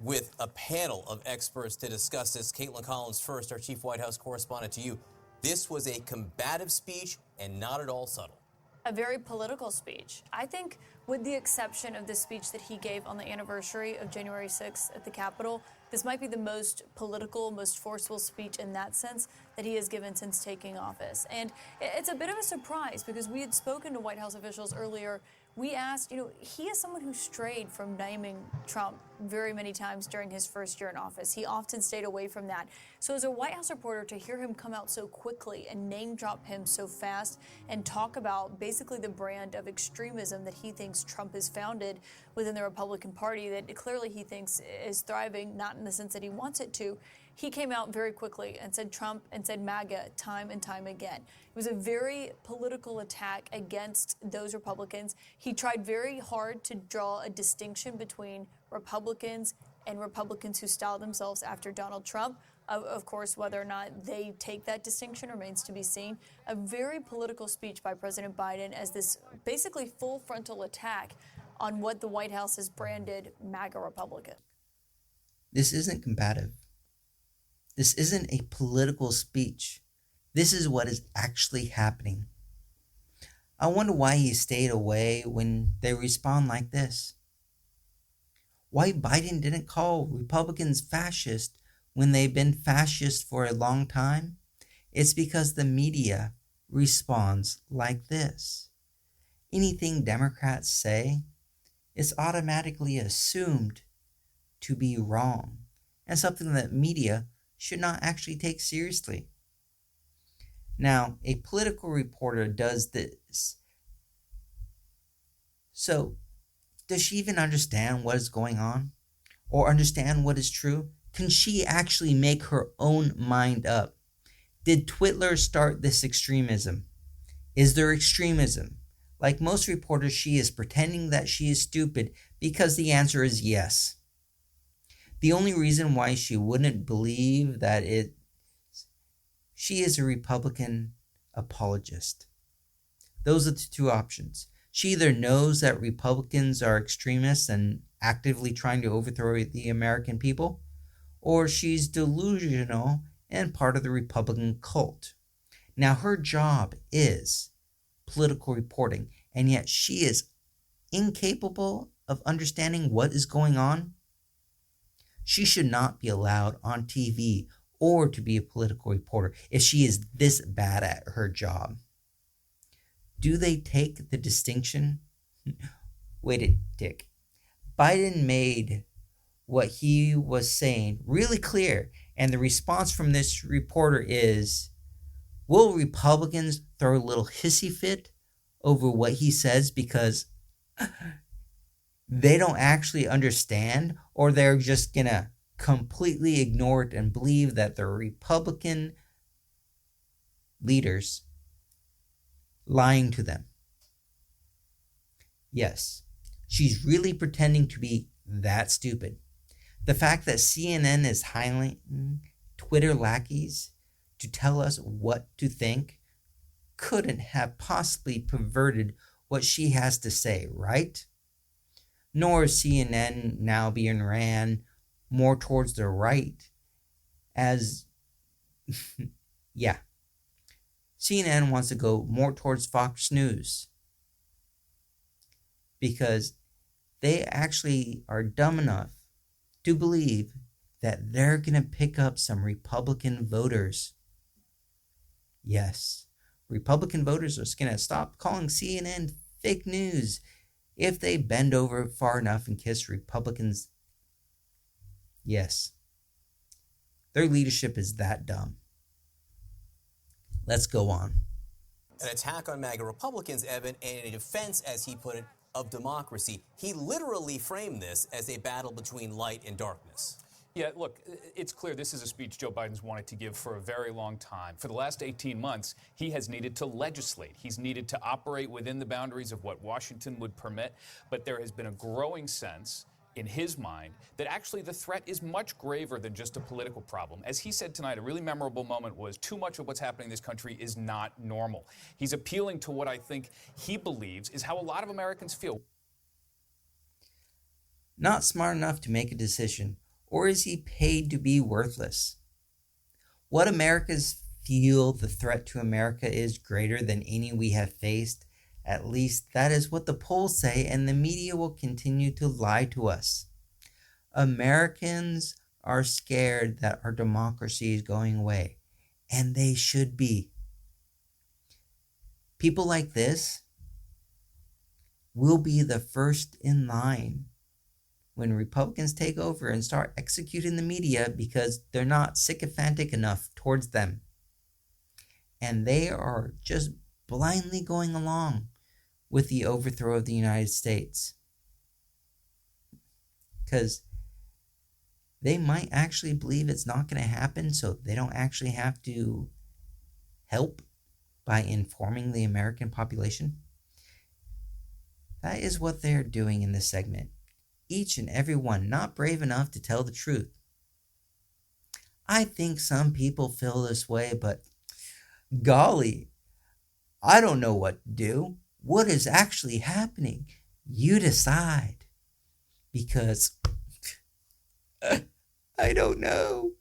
with a panel of experts to discuss this. Caitlin Collins first, our chief White House correspondent, to you. This was a combative speech and not at all subtle. A very political speech. I think, with the exception of the speech that he gave on the anniversary of January 6th at the Capitol, this might be the most political, most forceful speech in that sense that he has given since taking office. And it's a bit of a surprise because we had spoken to White House officials earlier. We asked, he is someone who strayed from naming Trump very many times during his first year in office. He often stayed away from that. So as a White House reporter, to hear him come out so quickly and name drop him so fast and talk about basically the brand of extremism that he thinks Trump has founded within the Republican Party, that clearly he thinks is thriving, not in the sense that he wants it to, he came out very quickly and said Trump and said MAGA time and time again. It was a very political attack against those Republicans. He tried very hard to draw a distinction between Republicans and Republicans who style themselves after Donald Trump. Of course, whether or not they take that distinction remains to be seen. A very political speech by President Biden as this basically full frontal attack on what the White House has branded MAGA Republican. This isn't combative. This isn't a political speech. This is what is actually happening. I wonder why he stayed away when they respond like this. Why Biden didn't call Republicans fascist when they've been fascist for a long time? It's because the media responds like this. Anything Democrats say is automatically assumed to be wrong and something that media should not actually take seriously. Now, a political reporter does this. So, does she even understand what is going on? Or understand what is true? Can she actually make her own mind up? Did Twitler start this extremism? Is there extremism? Like most reporters, she is pretending that she is stupid because the answer is yes. The only reason why she wouldn't believe that she is a Republican apologist. Those are the two options. She either knows that Republicans are extremists and actively trying to overthrow the American people, or she's delusional and part of the Republican cult. Now, her job is political reporting, and yet she is incapable of understanding what is going on. She should not be allowed on TV or to be a political reporter if she is this bad at her job. Do they take the distinction? Wait a tick. Biden made what he was saying really clear, and the response from this reporter is, will Republicans throw a little hissy fit over what he says because they don't actually understand, or they're just gonna completely ignore it and believe that the Republican leaders lying to them? Yes, she's really pretending to be that stupid. The fact that CNN is hiring Twitter lackeys to tell us what to think couldn't have possibly perverted what she has to say, right? Nor is CNN now being ran more towards the right as, yeah. CNN wants to go more towards Fox News because they actually are dumb enough to believe that they're going to pick up some Republican voters. Yes, Republican voters are going to stop calling CNN fake news if they bend over far enough and kiss Republicans. Yes, their leadership is that dumb. Let's go on. An attack on MAGA Republicans, Evan, and a defense, as he put it, of democracy. He literally framed this as a battle between light and darkness. Yeah, look, it's clear this is a speech Joe Biden's wanted to give for a very long time. For the last 18 months, he has needed to legislate. He's needed to operate within the boundaries of what Washington would permit. But there has been a growing sense in his mind that actually the threat is much graver than just a political problem. As he said tonight, a really memorable moment was too much of what's happening in this country is not normal. He's appealing to what I think he believes is how a lot of Americans feel. Not smart enough to make a decision, or is he paid to be worthless? What Americans feel the threat to America is greater than any we have faced. At least that is what the polls say, and the media will continue to lie to us. Americans are scared that our democracy is going away, and they should be. People like this will be the first in line when Republicans take over and start executing the media because they're not sycophantic enough towards them. And they are just blindly going along with the overthrow of the United States. Because they might actually believe it's not going to happen, so they don't actually have to help by informing the American population. That is what they're doing in this segment. Each and every one not brave enough to tell the truth. I think some people feel this way, but golly, I don't know what to do. What is actually happening? You decide. Because I don't know.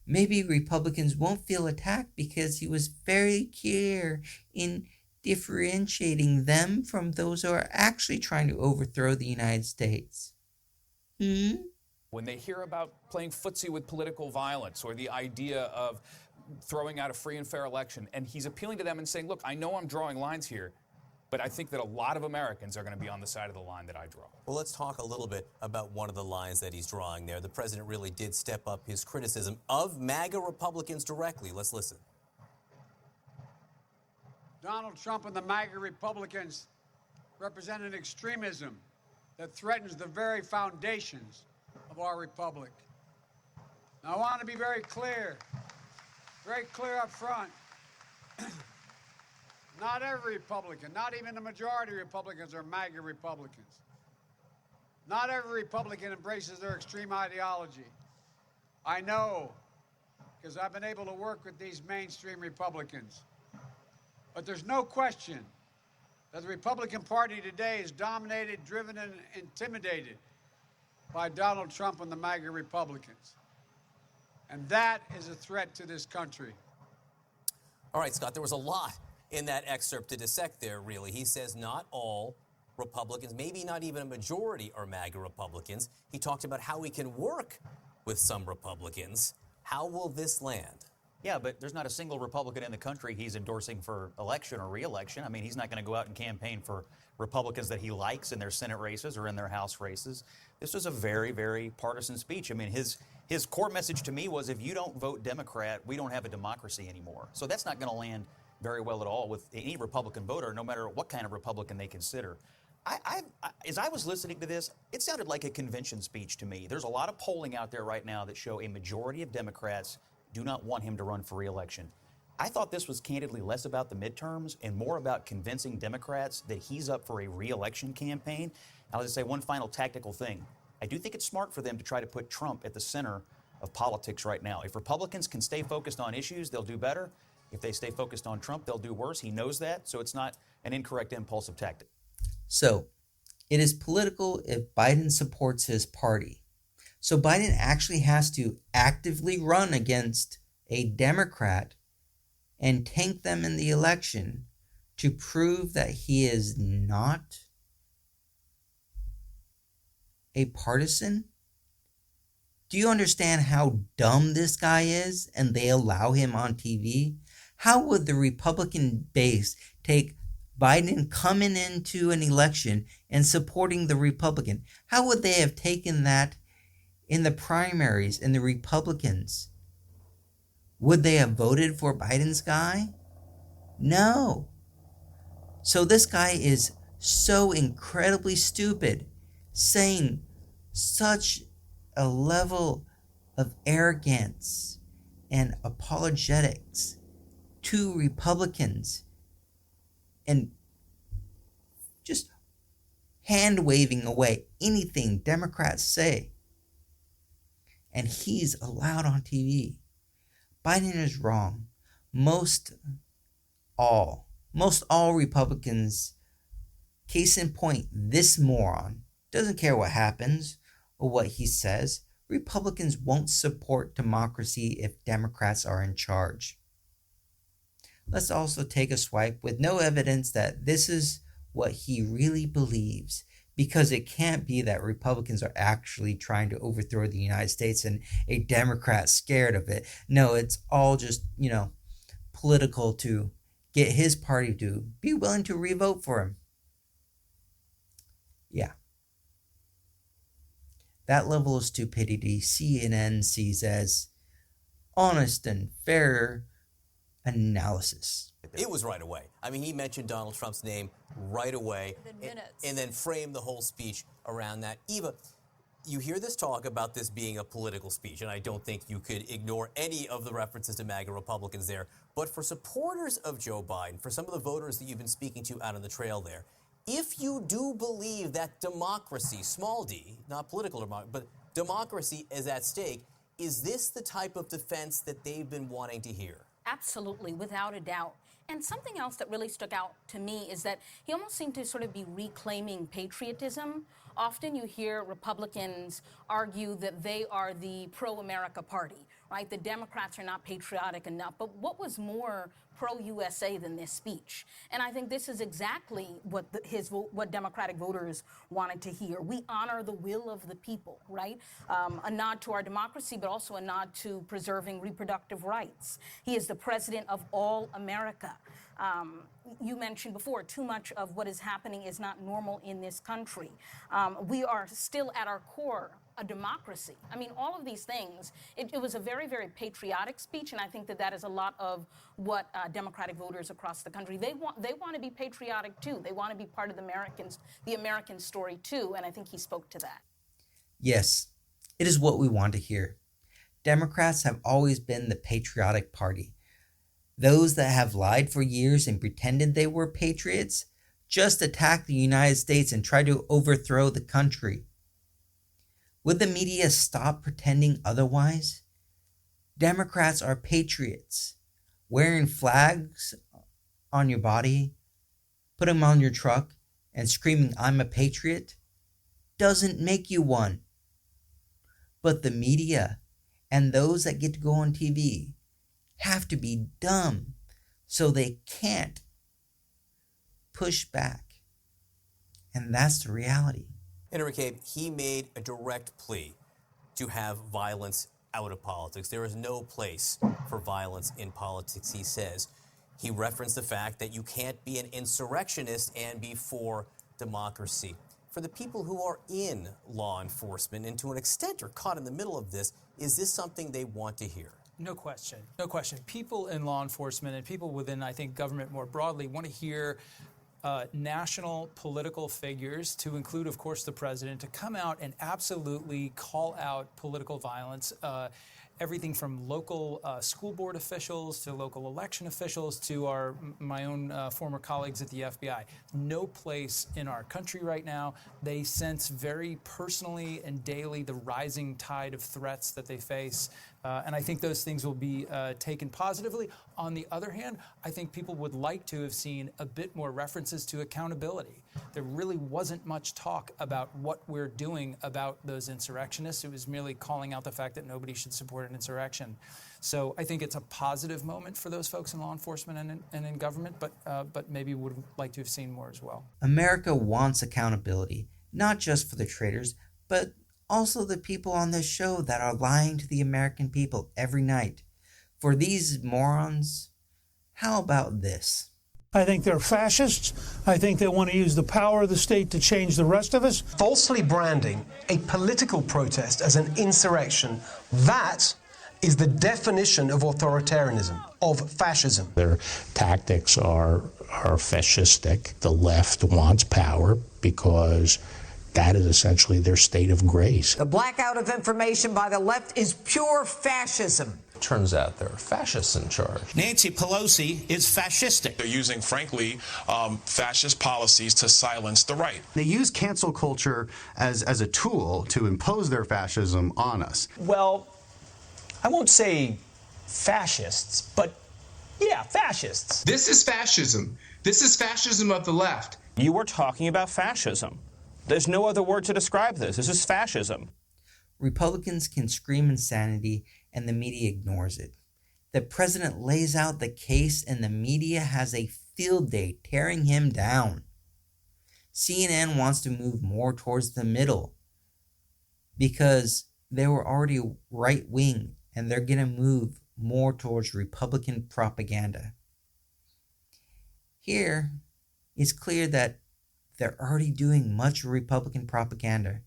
Maybe Republicans won't feel attacked because he was very clear in differentiating them from those who are actually trying to overthrow the United States. When they hear about playing footsie with political violence or the idea of throwing out a free and fair election, and he's appealing to them and saying, look, I know I'm drawing lines here, but I think that a lot of Americans are going to be on the side of the line that I draw. Well, let's talk a little bit about one of the lines that he's drawing there. The president really did step up his criticism of MAGA Republicans directly. Let's listen. Donald Trump and the MAGA Republicans represent an extremism that threatens the very foundations of our republic. Now, I want to be very clear up front. Not every Republican, not even the majority of Republicans are MAGA Republicans. Not every Republican embraces their extreme ideology. I know, because I've been able to work with these mainstream Republicans. But there's no question that the Republican Party today is dominated, driven, and intimidated by Donald Trump and the MAGA Republicans. And that is a threat to this country. All right, Scott, there was a lot in that excerpt to dissect there, really. He says not all Republicans, maybe not even a majority, are MAGA Republicans. He talked about how we can work with some Republicans. How will this land? Yeah, but there's not a single Republican in the country he's endorsing for election or re-election. I mean, he's not going to go out and campaign for Republicans that he likes in their Senate races or in their House races. This was a very, very partisan speech. I mean, his core message to me was, if you don't vote Democrat, we don't have a democracy anymore. So that's not going to land very well at all with any Republican voter, no matter what kind of Republican they consider. As I was listening to this, it sounded like a convention speech to me. There's a lot of polling out there right now that show a majority of Democrats do not want him to run for re-election. I thought this was candidly less about the midterms and more about convincing Democrats that he's up for a re-election campaign. I'll just say one final tactical thing. I do think it's smart for them to try to put Trump at the center of politics right now. If Republicans can stay focused on issues, they'll do better. If they stay focused on Trump, they'll do worse. He knows that, so it's not an incorrect impulsive tactic. So, it is political if Biden supports his party. So Biden actually has to actively run against a Democrat and tank them in the election to prove that he is not a partisan. Do you understand how dumb this guy is and they allow him on TV? How would the Republican base take Biden coming into an election and supporting the Republican? How would they have taken that in the primaries and the Republicans? Would they have voted for Biden's guy? No. So this guy is so incredibly stupid, saying such a level of arrogance and apologetics to Republicans and just hand waving away anything Democrats say. And he's allowed on TV. Biden is wrong. Most all Republicans, case in point, this moron doesn't care what happens or what he says. Republicans won't support democracy if Democrats are in charge. Let's also take a swipe with no evidence that this is what he really believes, because it can't be that Republicans are actually trying to overthrow the United States and a Democrat scared of it. No, it's all just, political to get his party to be willing to re-vote for him. Yeah. That level of stupidity CNN sees as honest and fair analysis. It was right away. I mean, he mentioned Donald Trump's name right away and then framed the whole speech around that. Eva, you hear this talk about this being a political speech, and I don't think you could ignore any of the references to MAGA Republicans there. But for supporters of Joe Biden, for some of the voters that you've been speaking to out on the trail there, if you do believe that democracy, small d, not political democracy, but democracy is at stake, is this the type of defense that they've been wanting to hear? Absolutely, without a doubt. And something else that really stuck out to me is that he almost seemed to sort of be reclaiming patriotism. Often you hear Republicans argue that they are the pro-America party, right? The Democrats are not patriotic enough. But what was more pro-USA than this speech? And I think this is exactly what what Democratic voters wanted to hear. We honor the will of the people, right? A nod to our democracy, but also a nod to preserving reproductive rights. He is the president of all America. You mentioned before, too much of what is happening is not normal in this country. We are still at our core a democracy. I mean, all of these things, it was a very, very patriotic speech, and I think that is a lot of what Democratic voters across the country, they want to be patriotic too. They want to be part of the American story too, and I think he spoke to that. Yes, it is what we want to hear. Democrats have always been the patriotic party. Those that have lied for years and pretended they were patriots just attacked the United States and tried to overthrow the country. Would the media stop pretending otherwise? Democrats are patriots. Wearing flags on your body, put them on your truck, and screaming, "I'm a patriot," doesn't make you one. But the media and those that get to go on TV have to be dumb so they can't push back. And that's the reality. Enrique, he made a direct plea to have violence out of politics. There is no place for violence in politics, he says. He referenced the fact that you can't be an insurrectionist and be for democracy. For the people who are in law enforcement and to an extent are caught in the middle of this, is this something they want to hear? No question. No question. People in law enforcement and people within, I think, government more broadly want to hear national political figures, to include, of course, the president, to come out and absolutely call out political violence. Everything from local school board officials to local election officials to my own former colleagues at the FBI. No place in our country right now. They sense very personally and daily the rising tide of threats that they face. And I think those things will be taken positively. On the other hand, I think people would like to have seen a bit more references to accountability. There really wasn't much talk about what we're doing about those insurrectionists. It was merely calling out the fact that nobody should support an insurrection. So I think it's a positive moment for those folks in law enforcement and in government, but maybe would like to have seen more as well. America wants accountability, not just for the traitors, but also the people on this show that are lying to the American people every night. For these morons, how about this? I think they're fascists. I think they want to use the power of the state to change the rest of us. Falsely branding a political protest as an insurrection, that is the definition of authoritarianism, of fascism. Their tactics are fascistic. The left wants power because that is essentially their state of grace. The blackout of information by the left is pure fascism. Turns out there are fascists in charge. Nancy Pelosi is fascistic. They're using, frankly, fascist policies to silence the right. They use cancel culture as a tool to impose their fascism on us. Well, I won't say fascists, but yeah, fascists. This is fascism. This is fascism of the left. You were talking about fascism. There's no other word to describe this. This is fascism. Republicans can scream insanity and the media ignores it. The president lays out the case and the media has a field day tearing him down. CNN wants to move more towards the middle because they were already right wing and they're going to move more towards Republican propaganda. Here, it's clear that they're already doing much Republican propaganda.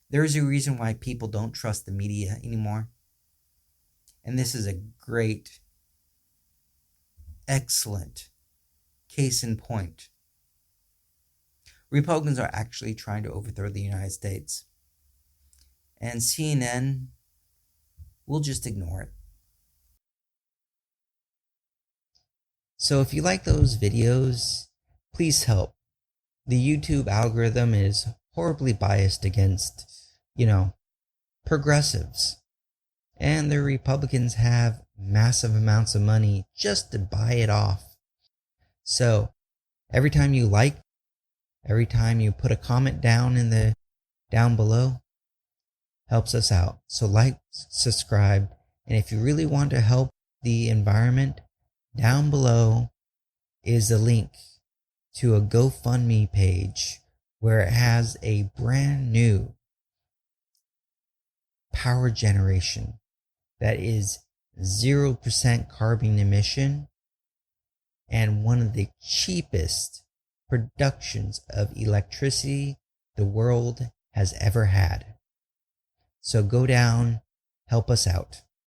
There is a reason why people don't trust the media anymore. And this is a great, excellent case in point. Republicans are actually trying to overthrow the United States. And CNN will just ignore it. So if you like those videos, please help. The YouTube algorithm is horribly biased against, progressives. And the Republicans have massive amounts of money just to buy it off. So every time you like, every time you put a comment down below, helps us out. So like, subscribe, and if you really want to help the environment, down below is a link to a GoFundMe page where it has a brand new power generation that is 0% carbon emission and one of the cheapest productions of electricity the world has ever had. So go down, help us out.